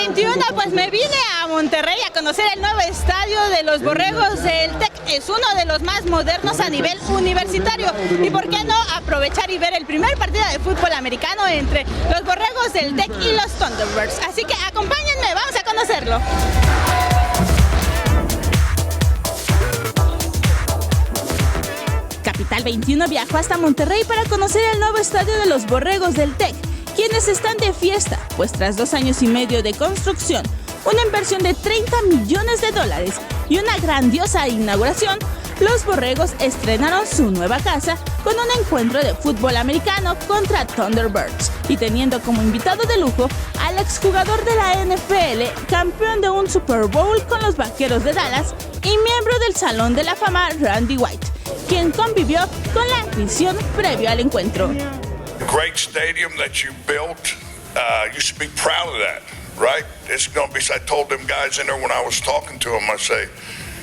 21 pues me vine a Monterrey a conocer el nuevo estadio de los Borregos del TEC. Es uno de los más modernos a nivel universitario. Y por qué no aprovechar y ver el primer partido de fútbol americano entre los Borregos del TEC y los Thunderbirds. Así que acompáñenme, vamos a conocerlo. Capital 21 viajó hasta Monterrey para conocer el nuevo estadio de los Borregos del TEC, quienes están de fiesta, pues tras 2 años y medio de construcción, una inversión de $30 millones y una grandiosa inauguración, los Borregos estrenaron su nueva casa con un encuentro de fútbol americano contra Thunderbirds y teniendo como invitado de lujo al exjugador de la NFL, campeón de un Super Bowl con los Vaqueros de Dallas y miembro del Salón de la Fama Randy White, quien convivió con la afición previo al encuentro. Great stadium that you built. You should be proud of that, right? It's going to be. I told them guys in there when I was talking to them, I say,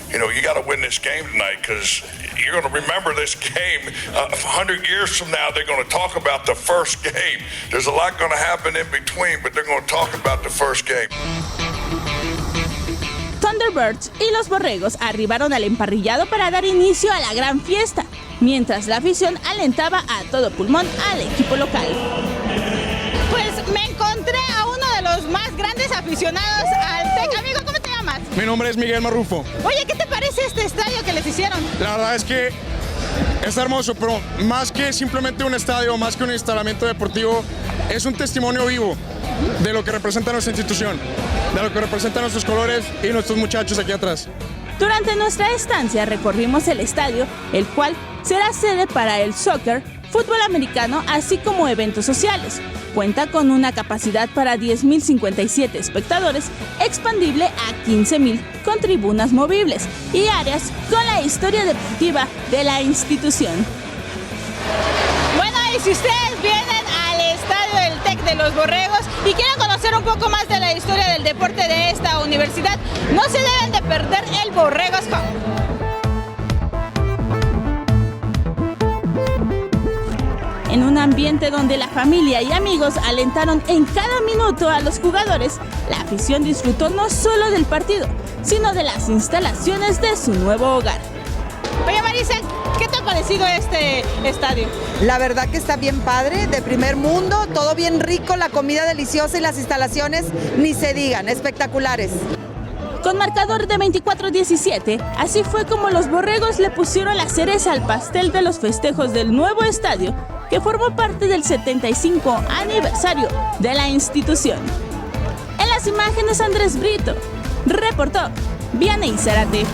you know, you got to win this game tonight because you're going to remember this game 100 years from now. They're going to talk about the first game. There's a lot going to happen in between, but they're going to talk about the first game. Thunderbirds y los Borregos arribaron al emparrillado para dar inicio a la gran fiesta, mientras la afición alentaba a todo pulmón al equipo local. Pues me encontré a uno de los más grandes aficionados al TEC. Amigo, ¿cómo te llamas? Mi nombre es Miguel Marrufo. Oye, ¿qué te parece este estadio que les hicieron? La verdad es que está hermoso, pero más que simplemente un estadio, más que un instalamiento deportivo, es un testimonio vivo de lo que representa nuestra institución, de lo que representan nuestros colores y nuestros muchachos aquí atrás. Durante nuestra estancia recorrimos el estadio, el cual será sede para el soccer, fútbol americano, así como eventos sociales. Cuenta con una capacidad para 10.057 espectadores, expandible a 15.000 con tribunas movibles y áreas con la historia deportiva de la institución. Bueno, y si ustedes vienen al estadio del TEC de los Borregos y quieren conocer un poco más de la historia del deporte de esta universidad, no se deben de perder el Borregos Home. En un ambiente donde la familia y amigos alentaron en cada minuto a los jugadores, la afición disfrutó no solo del partido, sino de las instalaciones de su nuevo hogar. Oye, Marisa, ¿qué te ha parecido este estadio? La verdad que está bien padre, de primer mundo, todo bien rico, la comida deliciosa y las instalaciones ni se digan, espectaculares. Con marcador de 24-17, así fue como los Borregos le pusieron la cereza al pastel de los festejos del nuevo estadio, que formó parte del 75 aniversario de la institución. En las imágenes, Andrés Brito reportó Vianey Zárate.